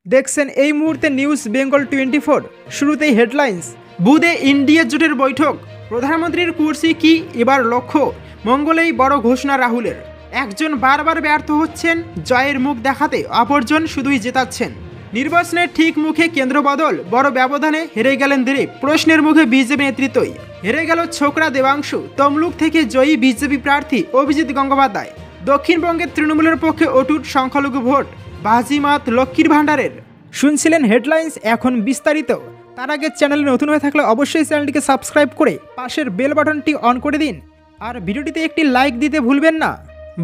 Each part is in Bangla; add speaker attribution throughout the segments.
Speaker 1: দেখছেন এই মুহূর্তে নিউজ বেঙ্গল 24। শুরুতেই হেডলাইন্স। বুধে ইন্ডিয়া জোটের বৈঠক, প্রধানমন্ত্রীর কুর্সি কি এবার লক্ষ্য? মঙ্গলেই বড় ঘোষণা রাহুলের। একজন বারবার ব্যর্থ হচ্ছেন জয়ের মুখ দেখাতে, অপরজন শুধুই জেতাচ্ছেন। নির্বাচনের ঠিক মুখে কেন্দ্র বদল, বড় ব্যবধানে হেরে গেলেন দিলীপ, প্রশ্নের মুখে বিজেপি নেতৃত্বই। হেরে গেল ছোকরা দেবাংশু, তমলুক থেকে জয়ী বিজেপি প্রার্থী অভিজিৎ গঙ্গোপাধ্যায়। দক্ষিণবঙ্গের তৃণমূলের পক্ষে অটুট সংখ্যালঘু ভোট, বাজিমাত লক্ষ্মীর ভাণ্ডারের। শুনছিলেন হেডলাইন্স, এখন বিস্তারিত। তার আগে চ্যানেলে নতুন হয়ে থাকলে অবশ্যই চ্যানেলটিকে সাবস্ক্রাইব করে পাশের বেল বাটনটি অন করে দিন, আর ভিডিওটিতে একটি লাইক দিতে ভুলবেন না।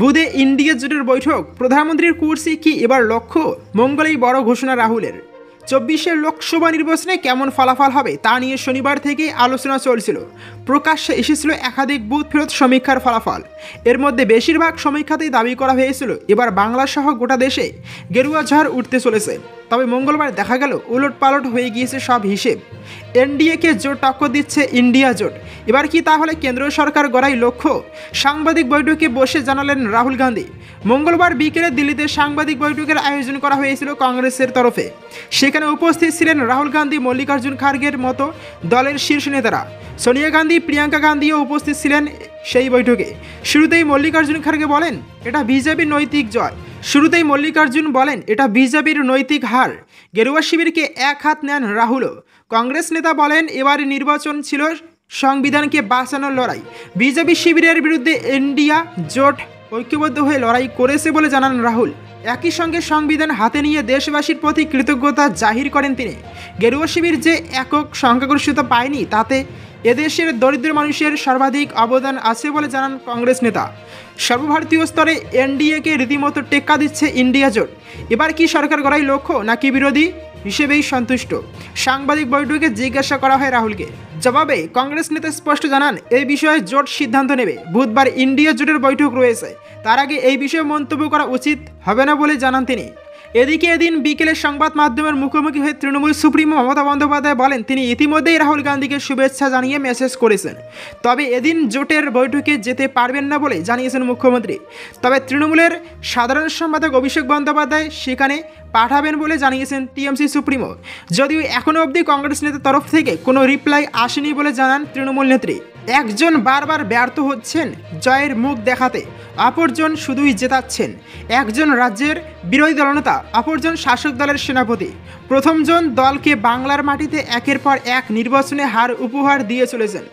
Speaker 1: বুধে ইন্ডিয়া জোটের বৈঠক, প্রধানমন্ত্রীর কুর্সি কি এবার লক্ষ্য? মঙ্গলেই বড় ঘোষণা রাহুলের। 24 লোকসভা নির্বাচনে কেমন ফলাফল হবে তা নিয়ে শনিবার থেকেই আলোচনা চলছিল। প্রকাশ্যে এসেছিল একাধিক বুথ ফেরত সমীক্ষার ফলাফল। এর মধ্যে বেশিরভাগ সমীক্ষাতেই দাবি করা হয়েছিল এবার বাংলা সহ গোটা দেশে গেরুয়া ঝড় উঠতে চলেছে। তবে মঙ্গলবার দেখা গেল উলটপালট হয়ে গিয়েছে সব হিসেব। এনডিএকে জোট টক্কর দিচ্ছে ইন্ডিয়া জোট। এবার কি তাহলে কেন্দ্র সরকার গড়াই লক্ষ্য? সাংবাদিক বৈঠকে বসে জানালেন রাহুল গান্ধী। মঙ্গলবার বিকেলে দিল্লিতে সাংবাদিক বৈঠকের আয়োজন করা হয়েছিল কংগ্রেসের তরফে। সেখানে উপস্থিত ছিলেন রাহুল গান্ধী, মল্লিকার্জুন খার্গের মতো দলের শীর্ষ নেতারা। সোনিয়া গান্ধী, প্রিয়াঙ্কা গান্ধীও উপস্থিত ছিলেন সেই বৈঠকে। শুরুতেই মল্লিকার্জুন খার্গে বলেন এটা বিজেপির নৈতিক জয়। এটা বিজেপির নৈতিক হার। গেরুয়া শিবিরকে এক হাত নেন রাহুলও। কংগ্রেস নেতা বলেন এবারের নির্বাচন ছিল সংবিধানকে বাঁচানোর লড়াই। বিজেপি শিবিরের বিরুদ্ধে ইন্ডিয়া জোট ঐক্যবদ্ধ হয়ে লড়াই করেছে বলে জানান রাহুল। একই সঙ্গে সংবিধান হাতে নিয়ে দেশবাসীর প্রতি কৃতজ্ঞতা জাহির করেন তিনি। গেরুয়া শিবির যে একক সংখ্যাগরিষ্ঠতা পায়নি, তাতে এদেশের দরিদ্র মানুষের সর্বাধিক অবদান আছে বলে জানান কংগ্রেস নেতা। সর্বভারতীয় স্তরে এনডিএকে রীতিমতো টেক্কা দিচ্ছে ইন্ডিয়া জোট। এবার কি সরকার গড়াই লক্ষ্য নাকি বিরোধী হিসেবেই সন্তুষ্ট? সাংবাদিক বৈঠকে জিজ্ঞাসা করা হয় রাহুলকে। জবাবে কংগ্রেস নেতা স্পষ্ট জানান এই বিষয়ে জোট সিদ্ধান্ত নেবে। বুধবার ইন্ডিয়া জোটের বৈঠক রয়েছে, তার আগে এই বিষয়ে মন্তব্য করা উচিত হবে না বলে জানান তিনি। এদিকে এদিন বিকেলে সংবাদ মাধ্যমের মুখোমুখি হয়ে তৃণমূল সুপ্রিমো মমতা বন্দ্যোপাধ্যায় বলেন তিনি ইতিমধ্যেই রাহুল গান্ধীকে শুভেচ্ছা জানিয়ে মেসেজ করেছেন। তবে এদিন জোটের বৈঠকে যেতে পারবেন না বলে জানিয়েছেন মুখ্যমন্ত্রী। তবে তৃণমূলের সাধারণ সম্পাদক অভিষেক বন্দ্যোপাধ্যায় সেখানে পাঠাবেন বলে জানিয়েছেন টিএমসি সুপ্রিমো। যদিও এখনও অবধি কংগ্রেস নেতার তরফ থেকে কোনো রিপ্লাই আসেনি বলে জানান তৃণমূল নেত্রী। একজন বারবার ব্যর্থ হচ্ছেন জয়ের মুখ দেখাতে, অপরজন শুধুই জেতাচ্ছেন। একজন রাজ্যের বিরোধী দলনেতা, অপরজন শাসক দলের সেনাপতি। প্রথমজন দলকে বাংলার মাটিতে একের পর এক নির্বাচনে হার উপহার দিয়ে চলেছেন,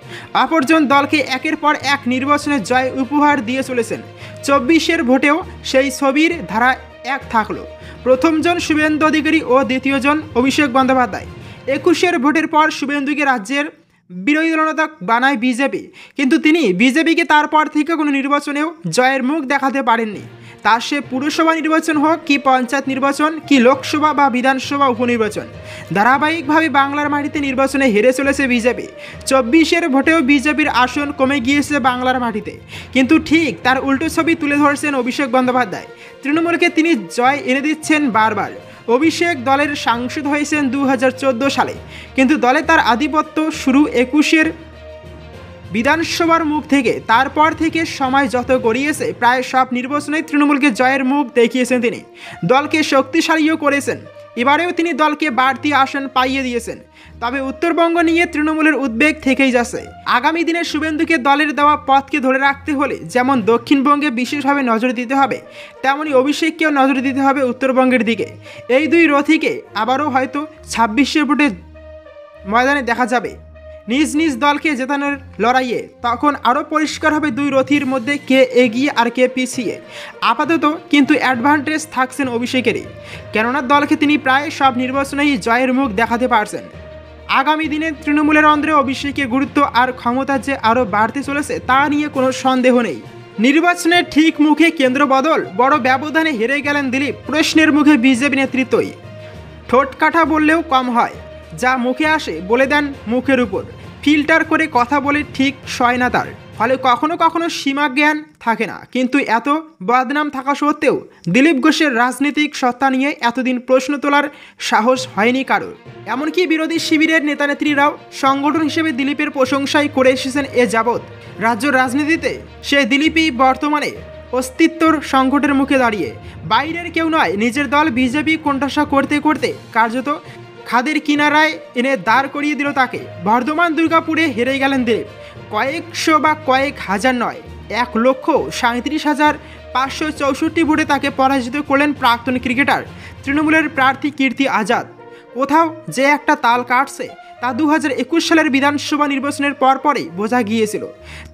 Speaker 1: অপরজন দলকে একের পর এক নির্বাচনে জয় উপহার দিয়ে চলেছেন। 24 ভোটেও সেই ছবির ধারা এক থাকলো। প্রথমজন শুভেন্দু অধিকারী ও দ্বিতীয়জন অভিষেক বন্দ্যোপাধ্যায়। 21 ভোটের পর শুভেন্দুকে রাজ্যের বিরোধী দলনেতা বানায় বিজেপি, কিন্তু তিনি বিজেপিকে তারপর থেকে কোনো নির্বাচনেও জয়ের মুখ দেখাতে পারেননি। তা সে পুরসভা নির্বাচন হোক কি পঞ্চায়েত নির্বাচন কি লোকসভা বা বিধানসভা উপনির্বাচন, ধারাবাহিকভাবে বাংলার মাটিতে নির্বাচনে হেরে চলেছে বিজেপি। 24 ভোটেও বিজেপির আসন কমে গিয়েছে বাংলার মাটিতে, কিন্তু ঠিক তার উল্টো ছবি তুলে ধরছেন অভিষেক বন্দ্যোপাধ্যায়। তৃণমূলকে তিনি জয় এনে দিচ্ছেন বারবার। অভিষেক দলের সাংসদ হয়েছেন 2014 সালে, কিন্তু দলে তার আধিপত্য শুরু 21 বিধানসভার মুখ থেকে। তারপর থেকে সময় যত গড়িয়েছে প্রায় সব নির্বাচনে তৃণমূলকে জয়ের মুখ দেখিয়েছেন তিনি। দলকে শক্তিশালীও করেছেন। এবারেও তিনি দলকে বাড়তি আসন পাইয়ে দিয়েছেন। তবে উত্তরবঙ্গ নিয়ে তৃণমূলের উদ্বেগ থেকেই যাচ্ছে। আগামী দিনে শুভেন্দুকে দলের দেওয়া পথকে ধরে রাখতে হলে যেমন দক্ষিণবঙ্গে বিশেষভাবে নজর দিতে হবে, তেমনই অভিষেককেও নজর দিতে হবে উত্তরবঙ্গের দিকে। এই দুই রথীকে আবারও হয়তো 26 ভোটে ময়দানে দেখা যাবে নিজ নিজ দলকে জেতানোর লড়াইয়ে। তখন আরও পরিষ্কার হবে দুই রথীর মধ্যে কে এগিয়ে আর কে পিছিয়ে। আপাতত কিন্তু অ্যাডভান্টেজ থাকছেন অভিষেকেরই, কেননা দলকে তিনি প্রায় সব নির্বাচনেই জয়ের মুখ দেখাতে পারছেন। আগামী দিনে তৃণমূলের অন্ধ্রে অভিষেকের গুরুত্ব আর ক্ষমতা যে আরও বাড়তে চলেছে তা নিয়ে কোনো সন্দেহ নেই। নির্বাচনের ঠিক মুখে কেন্দ্র বদল, বড় ব্যবধানে হেরে গেলেন দিলীপ, প্রশ্নের মুখে বিজেপি নেতৃত্বই। ঠোঁট কাটা বললেও কম হয়, যা মুখে আসে বলে দেন মুখের উপর। ফিল্টার করে কথা বলে ঠিক সয় না তার, ফলে কখনো কখনো সীমা জ্ঞান থাকে না। কিন্তু এত বদনাম থাকা সত্ত্বেও দিলীপ ঘোষের রাজনৈতিক সত্তা নিয়ে এতদিন প্রশ্ন তোলার সাহস হয়নি কারোর। এমনকি বিরোধী শিবিরের নেতানেত্রীরাও সংগঠন হিসেবে দিলীপের প্রশংসাই করে এসেছেন এ যাবৎ। রাজ্য রাজনীতিতে সে দিলীপই বর্তমানে অস্তিত্বর সংকটের মুখে দাঁড়িয়ে বাইরের কেউ নয়, নিজের দল বিজেপি কোণঠাসা করতে করতে কার্যত খাদের কিনারায় এনে দাঁড় করিয়ে দিল তাকে। বর্ধমান দুর্গাপুরে হেরে গেলেন দিলীপ। কয়েকশো বা কয়েক হাজার নয়, 1,37,564 ভোটে তাকে পরাজিত করলেন প্রাক্তন ক্রিকেটার তৃণমূলের প্রার্থী কীর্তি আজাদ। কোথাও যে একটা তাল কাটছে তা 2021 সালের বিধানসভা নির্বাচনের পরপরই বোঝা গিয়েছিল।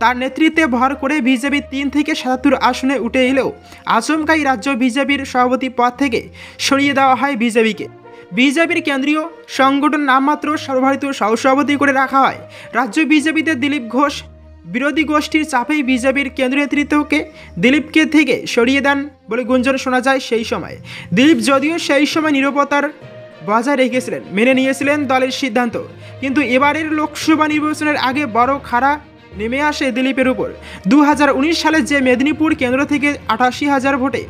Speaker 1: তার নেতৃত্বে ভর করে বিজেপি 3 থেকে 77 আসনে উঠে এলেও আচমকাই রাজ্য বিজেপির সভাপতি পদ থেকে সরিয়ে দেওয়া হয় বিজেপিকে। বিজেপির কেন্দ্রীয় সংগঠন নামমাত্র সর্বভারতীয় সহসভাপতি করে রাখা হয়। রাজ্য বিজেপিতে দিলীপ ঘোষ বিরোধী গোষ্ঠীর চাপেই বিজেপির কেন্দ্রীয় নেতৃত্বকে দিলীপকে থেকে সরিয়ে দেন বলে গুঞ্জন শোনা যায়। সেই সময় দিলীপ যদিও সেই সময় নীরবতার বজায় রেখেছিলেন, মেনে নিয়েছিলেন দলের সিদ্ধান্ত, কিন্তু এবারের লোকসভা নির্বাচনের আগে বড় খাড়া নেমে আসে দিলীপের উপর। 2019 সালে যে মেদিনীপুর কেন্দ্র থেকে 88,000 ভোটে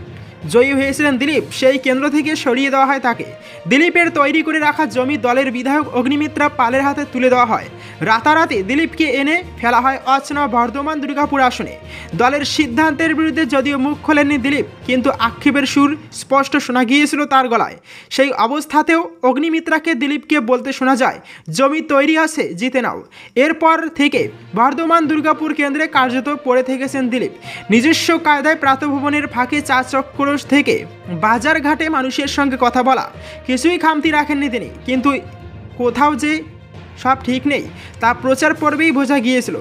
Speaker 1: জয়ী হয়েছিলেন দিলীপ, সেই কেন্দ্র থেকে সরিয়ে দেওয়া হয় তাকে। দিলীপের তৈরি করে রাখা জমি দলের বিধায়ক অগ্নিমিত্রা পালের হাতে তুলে দেওয়া হয়। রাতারাতি দিলীপকে এনে ফেলা হয় অচেনা বর্ধমান দুর্গাপুর আসনে। দলের সিদ্ধান্তের বিরুদ্ধে যদিও মুখ খোলেননি দিলীপ, কিন্তু আক্ষেপের সুর স্পষ্ট শোনা গিয়েছিল তার গলায়। সেই অবস্থাতেও অগ্নিমিত্রাকে দিলীপকে বলতে শোনা যায়, জমি তৈরি আছে, জিতে নাও। এরপর থেকে বর্ধমান দুর্গাপুর কেন্দ্রে কার্যত পড়ে থেকেছেন দিলীপ। নিজস্ব কায়দায় প্রাতঃভবনের ফাঁকে চা চক্র থেকে বাজার ঘাটে মানুষের সঙ্গে কথা বলা, কিছুই খামতি রাখেননি তিনি। কিন্তু কোথাও যে সব ঠিক নেই তা প্রচার পর্বেই বোঝা গিয়েছিল।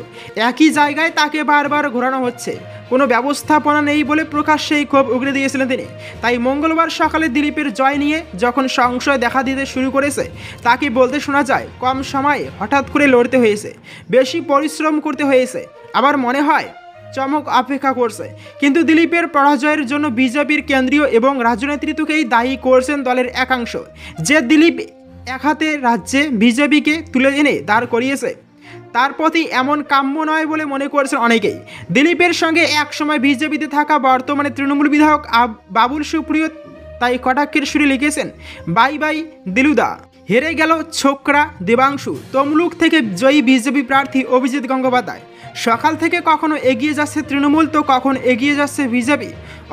Speaker 1: একই জায়গায় তাকে বারবার ঘোরানো হচ্ছে, কোনো ব্যবস্থাপনা নেই বলে প্রকাশ্যেই ক্ষোভ উগরে দিয়েছিলেন তিনি। তাই মঙ্গলবার সকালে দিলীপের জয় নিয়ে যখন সংশয় দেখা দিতে শুরু করেছে, তাকে বলতে শোনা যায়, কম সময়ে হঠাৎ করে লড়তে হয়েছে, বেশি পরিশ্রম করতে হয়েছে, আবার মনে হয় চমক অপেক্ষা করছে। কিন্তু দিলীপের পরাজয়ের জন্য বিজেপির কেন্দ্রীয় এবং রাজ্য নেতৃত্বকেই দায়ী করছেন দলের একাংশ, যে দিলীপ এক হাতে রাজ্যে বিজেপিকে তুলে এনে দাঁড় করিয়েছে তার প্রতি এমন কাম্য নয় বলে মনে করছেন অনেকেই। দিলীপের সঙ্গে একসময় বিজেপিতে থাকা বর্তমানে তৃণমূল বিধায়ক বাবুল সুপ্রিয় তাই কটাক্ষের সুরে লিখেছেন, বাই বাই দিলুদা। হেরে গেল ছোকরা দেবাংশু। তমলুক থেকে জয়ী বিজেপি প্রার্থী অভিজিৎ গঙ্গোপাধ্যায়। সকাল থেকে কখনো এগিয়ে যাচ্ছে তৃণমূল, তো কখন এগিয়ে যাচ্ছে বিজেপি।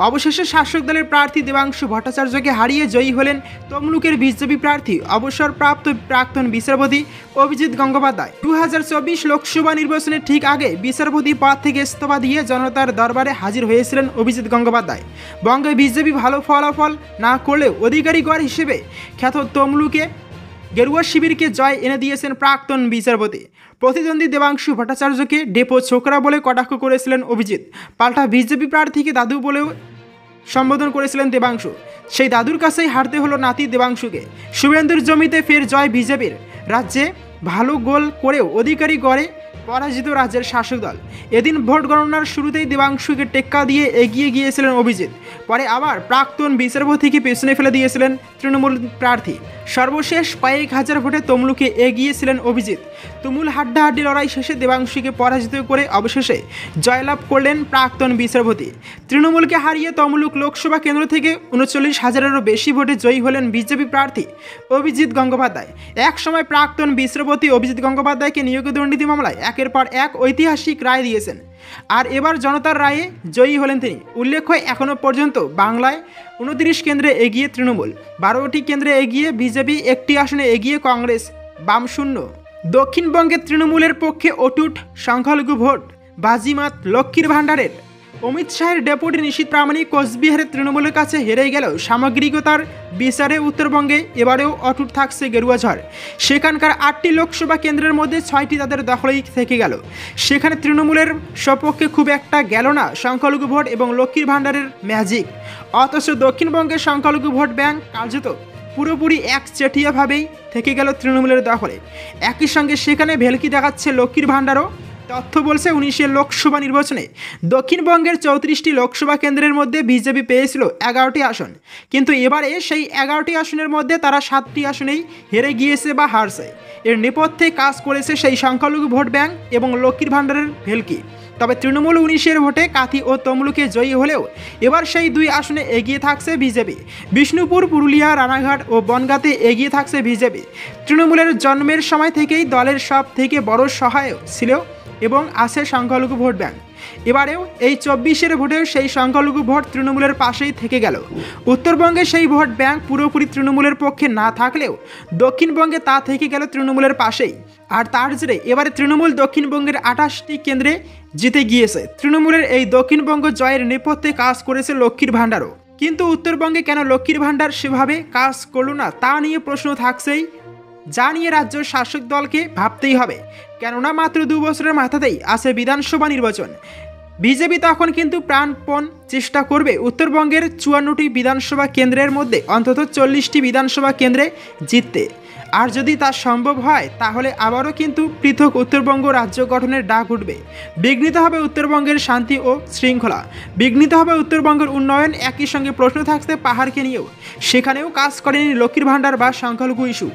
Speaker 1: অবশেষে শাসক দলের প্রার্থী দেবাংশু ভট্টাচার্যকে হারিয়ে জয়ী হলেন তমলুকের বিজেপি প্রার্থী অবসরপ্রাপ্ত প্রাক্তন বিচারপতি অভিজিৎ গঙ্গোপাধ্যায়। 2024 লোকসভা নির্বাচনের ঠিক আগে বিচারপতি পদ থেকে ইস্তফা দিয়ে জনতার দরবারে হাজির হয়েছিলেন অভিজিৎ গঙ্গোপাধ্যায়। বঙ্গে বিজেপি ভালো ফলাফল না করলেও অধিকারীগড় হিসেবে খ্যাত তমলুকে গেরুয়া শিবিরকে জয় এনে দিয়েছেন প্রাক্তন বিচারপতি। প্রতিদ্বন্দ্বী দেবাংশু ভট্টাচার্যকে ডেপো ছোকরা বলে কটাক্ষ করেছিলেন অভিজিৎ। পাল্টা বিজেপি প্রার্থীকে দাদু বলেও সম্বোধন করেছিলেন দেবাংশু। সেই দাদুর কাছেই হারতে হলো নাতি দেবাংশুকে। শুভেন্দুর জমিতে ফের জয় বিজেপির। রাজ্যে ভালো গোল করেও অধিকারী গড়ে পরাজিত রাজ্যের শাসক দল। এদিন ভোট গণনার শুরুতেই দেবাংশুকে টেক্কা দিয়ে এগিয়ে গিয়েছিলেন অভিজিৎ। পরে আবার প্রাক্তন বিচারপতিকে পেছনে ফেলে দিয়েছিলেন তৃণমূল প্রার্থী। সর্বশেষ কয়েক হাজার ভোটে তমলুকে এগিয়েছিলেন অভিজিৎ। তুমুল হাড্ডাহাড্ডি লড়াই শেষে দেবাংশুকে পরাজিত করে অবশেষে জয়লাভ করলেন প্রাক্তন বিচারপতি। তৃণমূলকে হারিয়ে তমলুক লোকসভা কেন্দ্র থেকে 39,000-এরও বেশি ভোটে জয়ী হলেন বিজেপি প্রার্থী অভিজিৎ গঙ্গোপাধ্যায়। এক সময় প্রাক্তন বিচারপতি অভিজিৎ গঙ্গোপাধ্যায়কে নিয়োগে দুর্নীতি মামলায় একের পর এক ঐতিহাসিক রায় দিয়েছেন, আর এবার জনতার রায়ে জয়ী হলেন তিনি। উল্লেখ্য, এখনও পর্যন্ত বাংলায় 29 কেন্দ্রে এগিয়ে তৃণমূল, 12টি কেন্দ্রে এগিয়ে বিজেপি, 1টি আসনে এগিয়ে কংগ্রেস, বাম শূন্য। দক্ষিণবঙ্গে তৃণমূলের পক্ষে অটুট সংখ্যালঘু ভোট বাজিমাত লক্ষ্মীর ভাণ্ডারের। অমিত শাহের ডেপুটি নিশীথ প্রামাণিক কোচবিহারের তৃণমূলের কাছে হেরে গেলেও সামগ্রিকতার বিচারে উত্তরবঙ্গে এবারেও অটুট থাকছে গেরুয়া ঝড়। সেখানকার 8টি লোকসভা কেন্দ্রের মধ্যে 6টি তাদের দখলেই থেকে গেল। সেখানে তৃণমূলের সপক্ষে খুব একটা গেল না সংখ্যালঘু ভোট এবং লক্ষ্মীর ভাণ্ডারের ম্যাজিক। অথচ দক্ষিণবঙ্গের সংখ্যালঘু ভোট ব্যাংক কার্যত পুরোপুরি একচেটিয়াভাবেই থেকে গেল তৃণমূলের দখলে। একই সঙ্গে সেখানে ভেলকি দেখাচ্ছে লক্ষ্মীর ভাণ্ডারও। তথ্য বলছে 19 লোকসভা নির্বাচনে দক্ষিণবঙ্গের 34টি লোকসভা কেন্দ্রের মধ্যে বিজেপি পেয়েছিল 11টি আসন, কিন্তু এবারে সেই 11টি আসনের মধ্যে তারা 7টি আসনেই হেরে গিয়েছে বা হারছে। এর নেপথ্যে কাজ করেছে সেই সংখ্যালঘু ভোট ব্যাংক এবং লক্ষ্মীর ভাণ্ডারের ভেলকি। তবে তৃণমূল 19 ভোটে কাঁথি ও তমলুকে জয়ী হলেও এবার সেই 2 আসনে এগিয়ে থাকছে বিজেপি। বিষ্ণুপুর, পুরুলিয়া, রানাঘাট ও বনগাঁতে এগিয়ে থাকছে বিজেপি। তৃণমূলের জন্মের সময় থেকেই দলের সব থেকে বড় সহায়ক ছিল এবং আছে সংখ্যালঘু ভোট ব্যাংক। এবারেও এই 24-এর ভোটেও সেই সংখ্যালঘু ভোট তৃণমূলের পাশেই থেকে গেল। উত্তরবঙ্গে সেই ভোট ব্যাংক পুরোপুরি তৃণমূলের পক্ষে না থাকলেও দক্ষিণবঙ্গে তা থেকে গেল তৃণমূলের পাশেই। আর তার জেরে এবারে তৃণমূল দক্ষিণবঙ্গের 28টি কেন্দ্রে জিতে গিয়েছে। তৃণমূলের এই দক্ষিণবঙ্গ জয়ের নেপথ্যে কাজ করেছে লক্ষ্মীর ভাণ্ডারও। কিন্তু উত্তরবঙ্গে কেন লক্ষ্মীর ভাণ্ডার সেভাবে কাজ করলো না তা নিয়ে প্রশ্ন থাকছেই, যা নিয়ে রাজ্য শাসক দলকে ভাবতেই হবে। কেননা মাত্র 2 বছরের মাথাতেই আছে বিধানসভা নির্বাচন। বিজেপি তখন কিন্তু প্রাণপণ চেষ্টা করবে উত্তরবঙ্গের 54টি বিধানসভা কেন্দ্রের মধ্যে অন্তত 40টি বিধানসভা কেন্দ্রে জিততে। আর যদি তা সম্ভব হয় তাহলে আবারও কিন্তু পৃথক উত্তরবঙ্গ রাজ্য গঠনের ডাক উঠবে। বিঘ্নিত হবে উত্তরবঙ্গের শান্তি ও শৃঙ্খলা, বিঘ্নিত হবে উত্তরবঙ্গের উন্নয়ন। একই সঙ্গে প্রশ্ন থাকছে পাহাড়কে নিয়েও, সেখানেও কাজ করেনি লক্ষ্মীর ভাণ্ডার বা সংখ্যালঘু ইস্যু।